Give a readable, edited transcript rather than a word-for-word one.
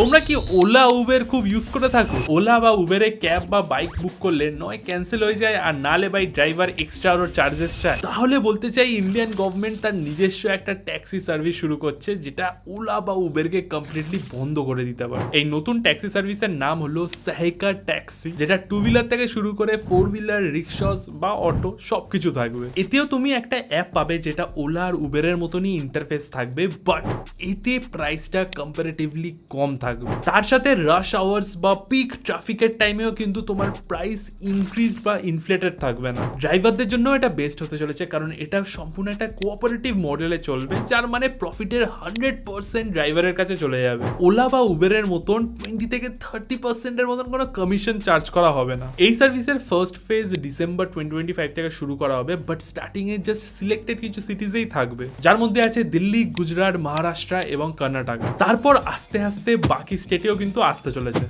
তোমরা কি OLA Uber খুব ইউজ করে থাকো? ওলা বা উবেরে ক্যাব বা বাইক বুক করলে নয় ক্যান্সেল হয়ে যায়, আর নালে বাই ড্রাইভার এক্সট্রা আরো চার্জেস চায়। তাহলে বলতে চাই ইন্ডিয়ান গভর্নমেন্ট তার নিজস্ব একটা ট্যাক্সি সার্ভিস শুরু করছে, যেটা ওলা বা উবেরকে কমপ্লিটলি বন্ধ করে দিতে পারে। এই নতুন ট্যাক্সি সার্ভিসের নাম হলো সাহেকা ট্যাক্সি, যেটা 2 হুইলার থেকে শুরু করে 4 হুইলার, রিক্সাস বা অটো সবকিছু থাকবে। এতেও তুমি একটা অ্যাপ পাবে যেটা ওলা আর উবেরের মতনই ইন্টারফেস থাকবে, বাট এতে প্রাইসটা কম্পারেটিভলি কম থাকবে। তার সাথে রাশ আওয়ার্স বা পিক ট্রাফিকের টাইমেও কিন্তু তোমার প্রাইস ইনক্রিজ বা ইনফ্লেটেড থাকবে না। ড্রাইভারদের জন্য এটা বেস্ট হতে চলেছে, কারণ এটা সম্পূর্ণ একটা কোঅপারেটিভ মডেলে চলবে, যার মানে প্রফিটের 100% ড্রাইভারের কাছে চলে যাবে। ওলা বা উবেরের মতন 20 থেকে 30% এর মতন কোনো কমিশন চার্জ করা হবে না। এই সার্ভিসের ফার্স্ট ফেজ ডিসেম্বর 2025 থেকে শুরু করা হবে, but starting A just selected কিছু সিটিজেই থাকবে, যার মধ্যে আছে দিল্লি, গুজরাট, মহারাষ্ট্র এবং কর্ণাটক। তারপর আস্তে আস্তে বাকি স্টেটেও কিন্তু আসতে চলেছে।